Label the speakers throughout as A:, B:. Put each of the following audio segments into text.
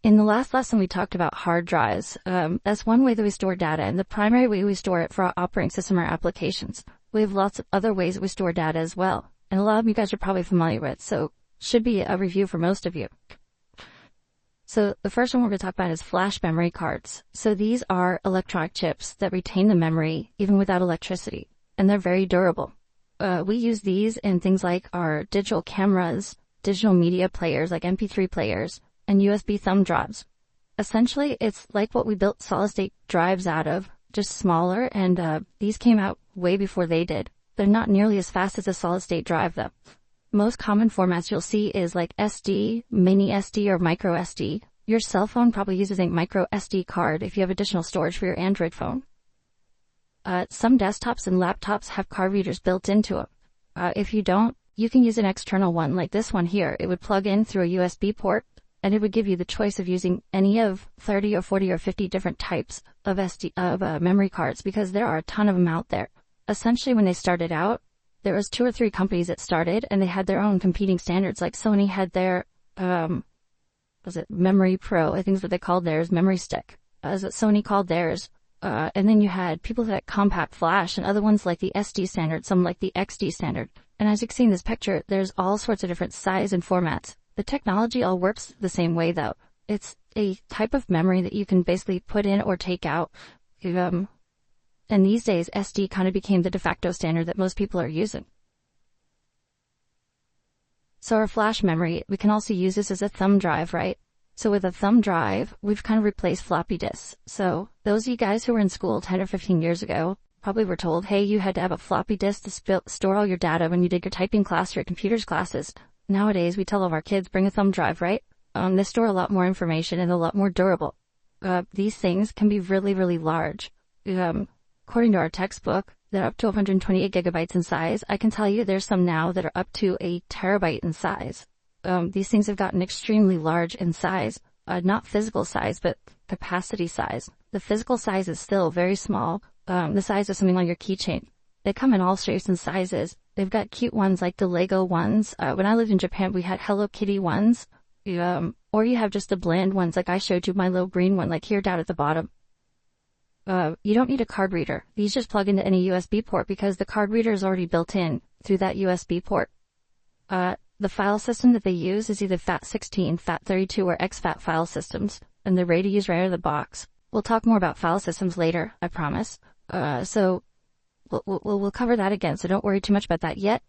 A: In the last lesson, we talked about hard drives. That's one way that we store data, and the primary way we store it for our operating system or applications. We have lots of other ways that we store data as well, and a lot of you guys are probably familiar with, so should be a review for most of you. So the first one we're going to talk about is flash memory cards. So these are electronic chips that retain the memory even without electricity, and they're very durable. We use these in things like our digital cameras, digital media players like MP3 players, and USB thumb drives. Essentially, it's like what we built solid-state drives out of, just smaller, and these came out way before they did. They're not nearly as fast as a solid-state drive, though. Most common formats you'll see is like SD, mini SD, or micro SD. Your cell phone probably uses a micro SD card if you have additional storage for your Android phone. Some desktops and laptops have card readers built into them. If you don't, you can use an external one like this one here. It would plug in through a USB port, and it would give you the choice of using any of 30 or 40 or 50 different types of memory cards, because there are a ton of them out there. Essentially, when they started out, there was 2 or 3 companies that started, and they had their own competing standards. Like Sony had their, Memory Pro, I think is what they called theirs, Memory Stick, as what Sony called theirs. And then you had people that had compact flash, and other ones like the SD standard, some like the XD standard. And as you can see in this picture, there's all sorts of different size and formats. The technology all works the same way, though. It's a type of memory that you can basically put in or take out. And these days, SD kind of became the de facto standard that most people are using. So our flash memory, we can also use this as a thumb drive, right? So with a thumb drive, we've kind of replaced floppy disks. So those of you guys who were in school 10 or 15 years ago probably were told, hey, you had to have a floppy disk to store all your data when you did your typing class or your computers classes. Nowadays, we tell all of our kids, bring a thumb drive, right? They store a lot more information and a lot more durable. These things can be really, really large. According to our textbook, they're up to 128 gigabytes in size. I can tell you there's some now that are up to a terabyte in size. These things have gotten extremely large in size, not physical size, but capacity size. The physical size is still very small, the size of something on your keychain. They come in all shapes and sizes. They've got cute ones like the Lego ones. When I lived in Japan, we had Hello Kitty ones, or you have just the bland ones like I showed you, my little green one, like here down at the bottom. You don't need a card reader. These just plug into any USB port because the card reader is already built in through that USB port. The file system that they use is either FAT16, FAT32, or exFAT file systems, and they're ready to use right out of the box. We'll talk more about file systems later, I promise. So we'll cover that again, so don't worry too much about that yet.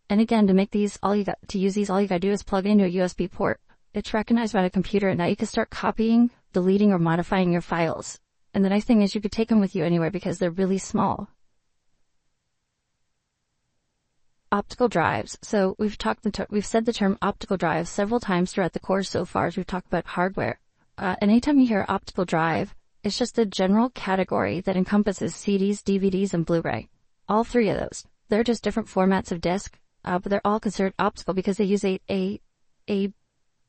A: And again, to make these, all you gotta do is plug into a USB port. It's recognized by a computer, and now you can start copying, deleting, or modifying your files. And the nice thing is you could take them with you anywhere because they're really small. Optical drives. So we've said the term optical drive several times throughout the course so far as we've talked about hardware. And anytime you hear optical drive, it's just a general category that encompasses CDs, DVDs, and Blu-ray. All 3 of those. They're just different formats of disc, but they're all considered optical because they use a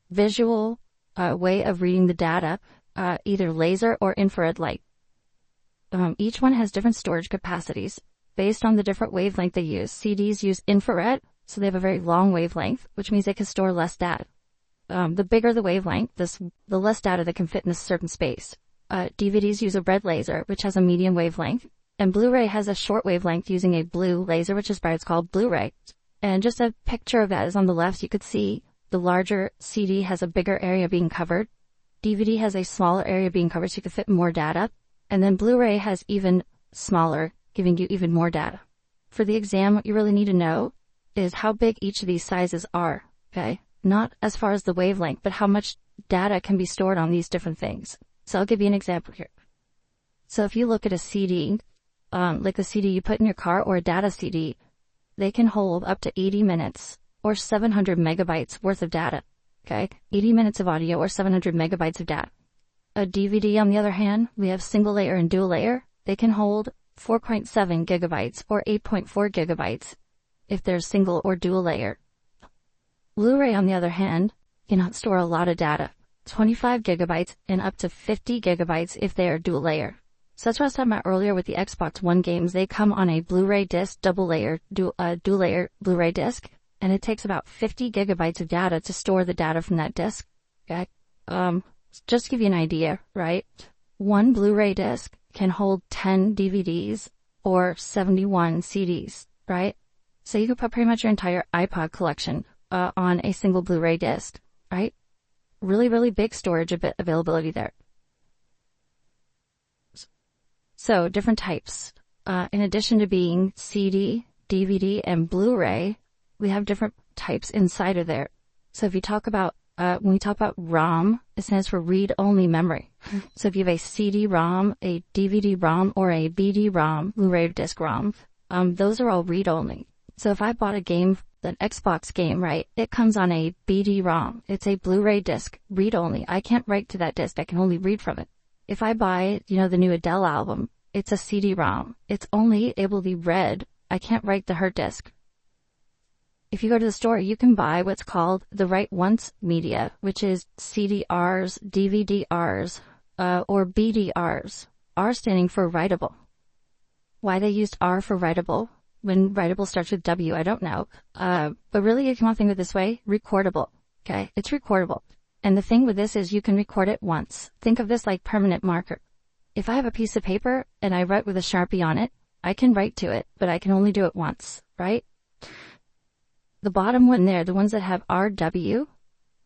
A: visual way of reading the data, either laser or infrared light. Each one has different storage capacities based on the different wavelength they use. CDs use infrared, so they have a very long wavelength, which means they can store less data. The bigger the wavelength, the less data that can fit in a certain space. DVDs use a red laser, which has a medium wavelength, and Blu-ray has a short wavelength using a blue laser, which is why it's called Blu-ray. And just a picture of that is on the left. You could see the larger CD has a bigger area being covered. DVD has a smaller area being covered so you can fit more data. And then Blu-ray has even smaller, giving you even more data. For the exam, what you really need to know is how big each of these sizes are, okay? Not as far as the wavelength, but how much data can be stored on these different things. So I'll give you an example here. So if you look at a CD, like the CD you put in your car or a data CD, they can hold up to 80 minutes or 700 megabytes worth of data, okay? 80 minutes of audio or 700 megabytes of data. A DVD, on the other hand, we have single layer and dual layer. They can hold 4.7 gigabytes or 8.4 gigabytes if they're single or dual layer. Blu-ray, on the other hand, can store a lot of data, 25 gigabytes and up to 50 gigabytes if they are dual layer. So that's what I was talking about earlier with the Xbox One games. They come on a Blu-ray disc, dual layer Blu-ray disc, and it takes about 50 gigabytes of data to store the data from that disc. Okay? Just to give you an idea, right? One Blu-ray disc can hold 10 DVDs or 71 CDs, right? So you could put pretty much your entire iPod collection on a single Blu-ray disc, right? Really, really big storage availability there. So different types. In addition to being CD, DVD, and Blu-ray, we have different types inside of there. So if you talk about, when we talk about ROM, it stands for read-only memory. So if you have a CD-ROM, a DVD-ROM, or a BD-ROM, Blu-ray disc ROM, those are all read-only. So if I bought a game, an Xbox game, right, it comes on a BD-ROM. It's a Blu-ray disc, read-only. I can't write to that disc. I can only read from it. If I buy, the new Adele album, it's a CD-ROM. It's only able to be read. I can't write the hard disk. If you go to the store, you can buy what's called the Write Once media, which is CDRs, DVD-Rs, or BD-Rs. R standing for writable. Why they used R for writable when writable starts with W, I don't know. But really, if you want to think of it this way, recordable. Okay, it's recordable. And the thing with this is you can record it once. Think of this like permanent marker. If I have a piece of paper and I write with a Sharpie on it, I can write to it, but I can only do it once, right? The bottom one there, the ones that have RW,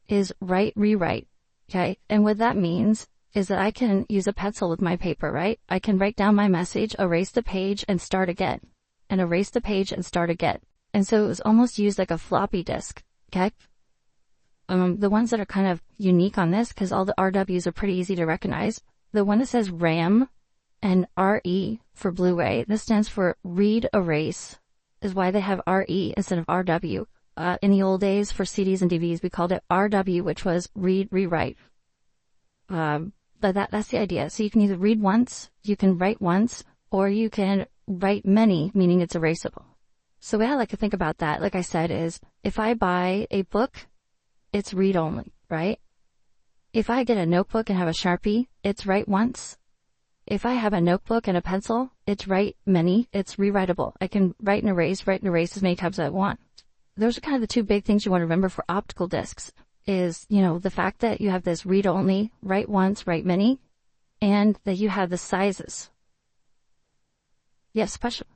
A: is write, rewrite, okay? And what that means is that I can use a pencil with my paper, right? I can write down my message, erase the page, and start again. And erase the page and start again. And so it was almost used like a floppy disk, okay? The ones that are kind of unique on this, because all the RWs are pretty easy to recognize, the one that says RAM and RE for Blu-ray, this stands for read erase, is why they have RE instead of RW. In the old days for CDs and DVDs, we called it RW, which was read, rewrite. But that's the idea. So you can either read once, you can write once, or you can write many, meaning it's erasable. So the way I like to think about that, like I said, is if I buy a book, it's read only, right? If I get a notebook and have a Sharpie, it's write once. If I have a notebook and a pencil, it's write many, it's rewritable. I can write and erase as many times as I want. Those are kind of the two big things you want to remember for optical discs is, the fact that you have this read only, write once, write many, and that you have the sizes. Yes, special.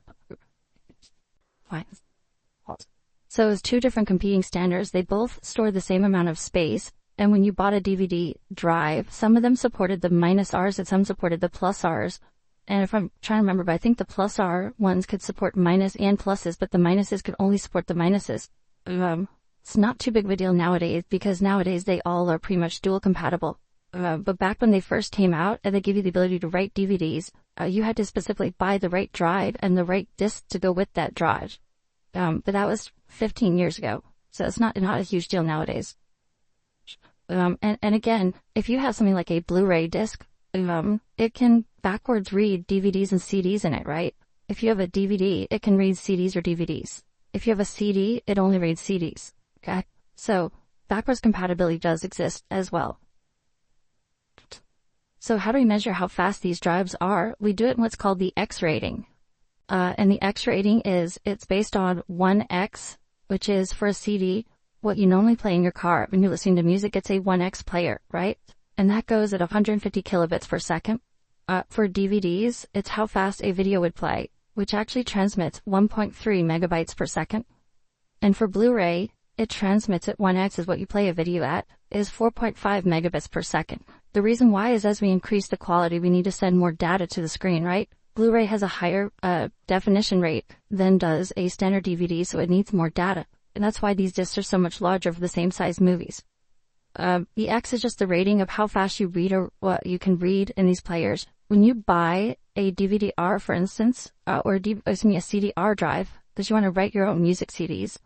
A: Fine. So it's two different competing standards. They both store the same amount of space. And when you bought a DVD drive, some of them supported the -Rs and some supported the +Rs. And if I'm trying to remember, but I think the +R ones could support minus and pluses, but the minuses could only support the minuses. It's not too big of a deal nowadays because nowadays they all are pretty much dual compatible. But back when they first came out and they give you the ability to write DVDs, you had to specifically buy the right drive and the right disc to go with that drive. But that was 15 years ago. So it's not a huge deal nowadays. And again, if you have something like a Blu-ray disc, it can backwards read DVDs and CDs in it, right? If you have a DVD, it can read CDs or DVDs. If you have a CD, it only reads CDs. Okay? So backwards compatibility does exist as well. So how do we measure how fast these drives are? We do it in what's called the X rating. And the X rating it's based on 1X, which is for a CD, what you normally play in your car. When you're listening to music, it's a 1X player, right? And that goes at 150 kilobits per second. For DVDs, it's how fast a video would play, which actually transmits 1.3 megabytes per second. And for Blu-ray, it transmits at 1X is what you play a video at, is 4.5 megabits per second. The reason why is as we increase the quality, we need to send more data to the screen, right? Blu-ray has a higher definition rate than does a standard DVD, so it needs more data. And that's why these discs are so much larger for the same size movies. The X is just the rating of how fast you read or what you can read in these players. When you buy a DVD-R, for instance, or a CD-R drive, because you want to write your own music CDs,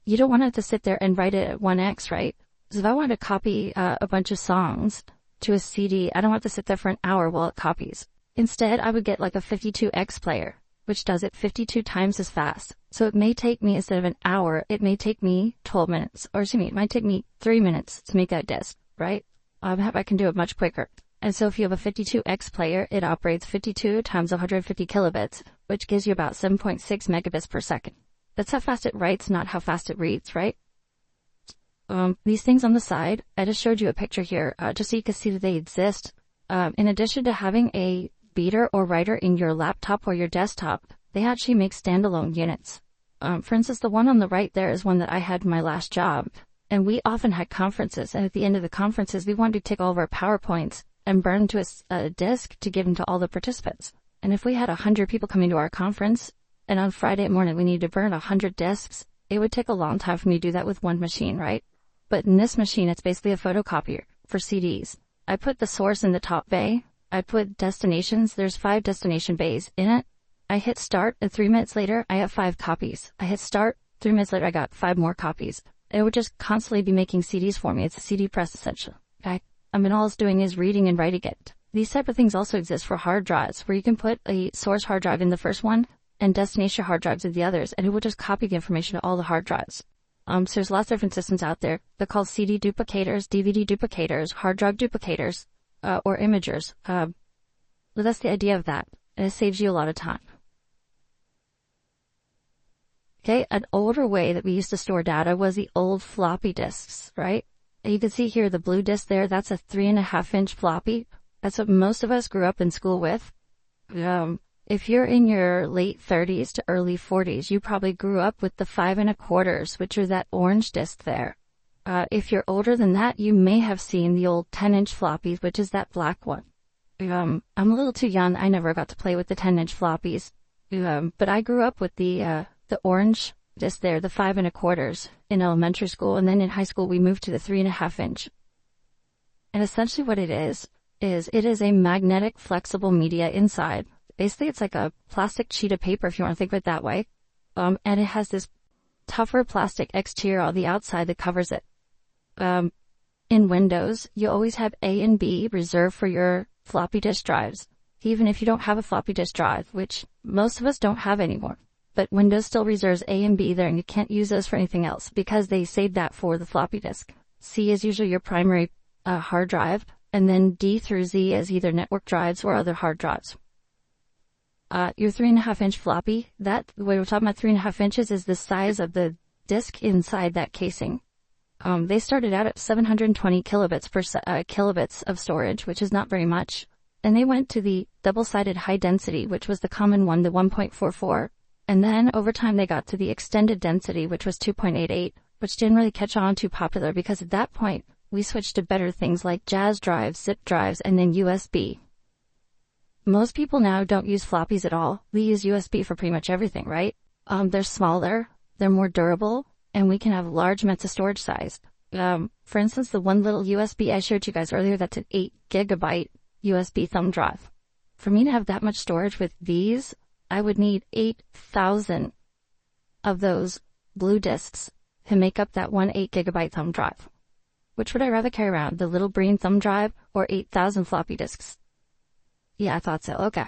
A: you don't want to have to sit there and write it at 1X, right? Because if I want to copy a bunch of songs to a CD, I don't have to sit there for an hour while it copies. Instead, I would get like a 52X player, which does it 52 times as fast. So it may take me, instead of an hour, it may take me 12 minutes. Or it might take me 3 minutes to make that disc, right? I can do it much quicker. And so if you have a 52X player, it operates 52 times 150 kilobits, which gives you about 7.6 megabits per second. That's how fast it writes, not how fast it reads, right? These things on the side, I just showed you a picture here, just so you can see that they exist. In addition to having a reader or writer in your laptop or your desktop, they actually make standalone units. For instance, the one on the right there is one that I had in my last job. And we often had conferences, and at the end of the conferences, we wanted to take all of our PowerPoints and burn them to a disk to give them to all the participants. And if we had 100 people coming to our conference, and on Friday morning we needed to burn 100 disks, it would take a long time for me to do that with one machine, right? But in this machine, it's basically a photocopier for CDs. I put the source in the top bay. I put destinations. There's 5 destination bays in it. I hit start, and 3 minutes later, I have 5 copies. I hit start, 3 minutes later, I got 5 more copies. It would just constantly be making CDs for me. It's a CD press, essentially. Okay? I mean, all it's doing is reading and writing it. These type of things also exist for hard drives, where you can put a source hard drive in the first one and destination hard drives in the others, and it will just copy the information to all the hard drives. So there's lots of different systems out there. They're called CD duplicators, DVD duplicators, hard drive duplicators, or imagers. But that's the idea of that, and it saves you a lot of time. Okay, an older way that we used to store data was the old floppy disks, right? And you can see here the blue disk there, that's a 3.5-inch floppy. That's what most of us grew up in school with. If you're in your late 30s to early 40s, you probably grew up with the 5 1/4, which are that orange disc there. If you're older than that, you may have seen the old 10-inch floppies, which is that black one. I'm a little too young. I never got to play with the 10-inch floppies. But I grew up with the orange disc there, the 5 1/4 in elementary school, and then in high school we moved to the 3.5-inch. And essentially what it is it is a magnetic flexible media inside. Basically it's like a plastic sheet of paper, if you want to think of it that way. And it has this tougher plastic exterior on the outside that covers it. In Windows, you always have A and B reserved for your floppy disk drives, even if you don't have a floppy disk drive, which most of us don't have anymore. But Windows still reserves A and B there, and you can't use those for anything else because they saved that for the floppy disk. C is usually your primary hard drive, and then D through Z is either network drives or other hard drives. Your 3.5-inch floppy, the way we're talking about 3.5 inches is the size of the disk inside that casing. They started out at 720 kilobits of storage, which is not very much. And they went to the double-sided high density, which was the common one, the 1.44. And then over time they got to the extended density, which was 2.88, which didn't really catch on too popular because at that point we switched to better things like jazz drives, zip drives, and then USB. Most people now don't use floppies at all. We use USB for pretty much everything, right? They're smaller, they're more durable, and we can have large amounts of storage size. For instance, the one little USB I showed you guys earlier, that's an 8 gigabyte USB thumb drive. For me to have that much storage with these, I would need 8,000 of those blue disks to make up that one 8 gigabyte thumb drive. Which would I rather carry around, the little green thumb drive or 8,000 floppy disks? Yeah, I thought so. Okay.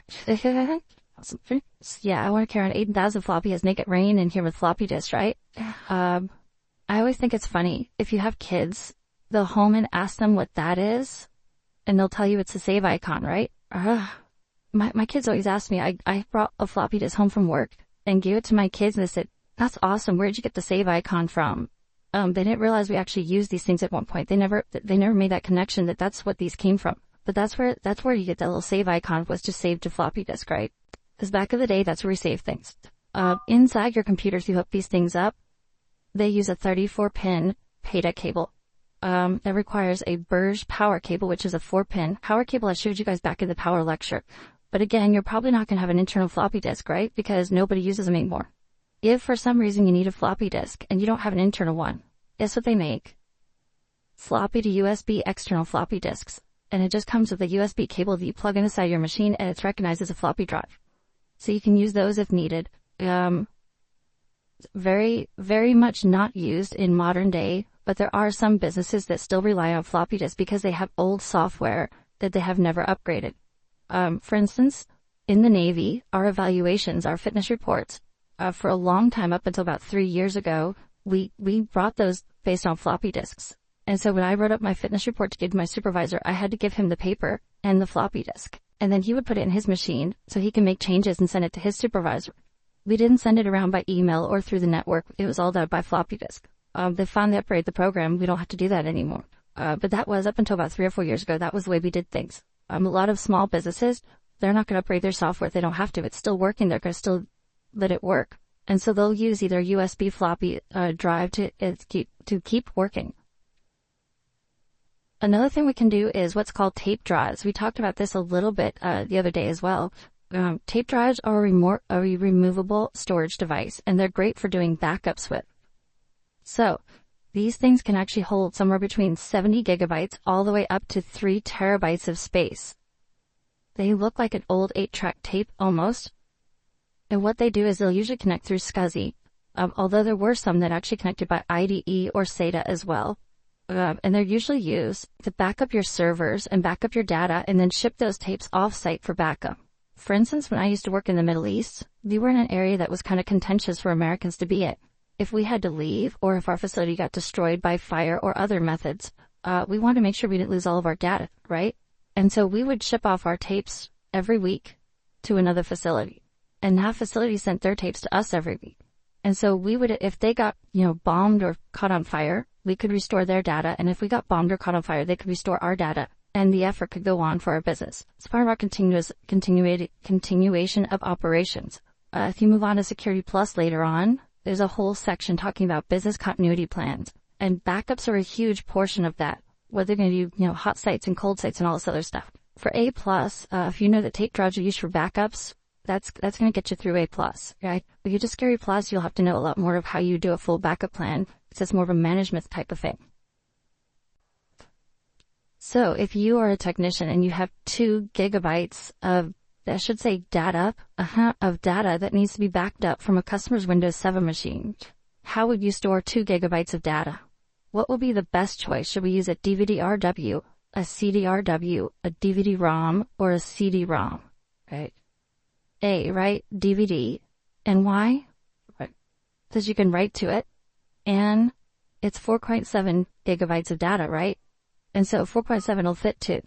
A: Yeah, I want to carry around 8,000 floppies, make it rain in here with floppy disks, right? I always think it's funny. If you have kids, they'll home and ask them what that is, and they'll tell you it's a save icon, right? My kids always ask me, I brought a floppy disk home from work and gave it to my kids and they said, that's awesome. Where'd you get the save icon from? They didn't realize we actually used these things at one point. They never made that connection that that's what these came from. But that's where you get that little save icon, was to save to floppy disk, right? Because back in the day, that's where we save things. Inside your computers, you hook these things up. They use a 34-pin PATA cable. That requires a Burge power cable, which is a 4-pin power cable I showed you guys back in the power lecture. But again, you're probably not going to have an internal floppy disk, right? Because nobody uses them anymore. If for some reason you need a floppy disk and you don't have an internal one, guess what they make? Floppy to USB external floppy disks. And it just comes with a USB cable that you plug in the side of your machine, and it's recognized as a floppy drive. So you can use those if needed. Very, very much not used in modern day, but there are some businesses that still rely on floppy disks because they have old software that they have never upgraded. For instance, in the Navy, our evaluations, our fitness reports, for a long time, up until about 3 years ago, we brought those based on floppy disks. And so when I wrote up my fitness report to give to my supervisor, I had to give him the paper and the floppy disk. And then he would put it in his machine so he can make changes and send it to his supervisor. We didn't send it around by email or through the network. It was all done by floppy disk. They finally upgraded the program. We don't have to do that anymore. But that was up until about 3 or 4 years ago. That was the way we did things. A lot of small businesses, they're not going to upgrade their software if they don't have to. It's still working. They're going to still let it work. And so they'll use either USB floppy drive to keep working. Another thing we can do is what's called tape drives. We talked about this a little bit the other day as well. Tape drives are a removable storage device, and they're great for doing backups with. So these things can actually hold somewhere between 70 gigabytes all the way up to 3 terabytes of space. They look like an old 8-track tape almost. And what they do is they'll usually connect through SCSI, although there were some that actually connected by IDE or SATA as well. And they're usually used to back up your servers and back up your data and then ship those tapes off-site for backup. For instance, when I used to work in the Middle East, we were in an area that was kind of contentious for Americans to be in. If we had to leave or if our facility got destroyed by fire or other methods, we wanted to make sure we didn't lose all of our data, right? And so we would ship off our tapes every week to another facility. And that facility sent their tapes to us every week. And so we would, if they got, bombed or caught on fire, we could restore their data. And if we got bombed or caught on fire, they could restore our data. And the effort could go on for our business. It's part of our continuation of operations. If you move on to Security Plus later on, there's a whole section talking about business continuity plans. And backups are a huge portion of that. Whether they're going to do, hot sites and cold sites and all this other stuff. For A+, if you know that tape drives are used for backups, that's going to get you through A+, right? If you just carry Plus, you'll have to know a lot more of how you do a full backup plan. It's more of a management type of thing. So if you are a technician and you have 2 gigabytes of, data that needs to be backed up from a customer's Windows 7 machine, how would you store 2 gigabytes of data? What would be the best choice? Should we use a DVD-RW, a CD-RW, a DVD-ROM, or a CD-ROM, right? A, right? DVD. And why? Right. Because you can write to it, and it's 4.7 gigabytes of data, right? And so 4.7 will fit too.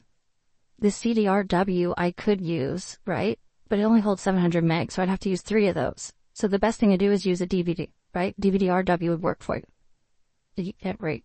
A: The CD-RW I could use, right? But it only holds 700 megs, so I'd have to use 3 of those. So the best thing to do is use a DVD, right? DVD-RW would work for you. You can't write.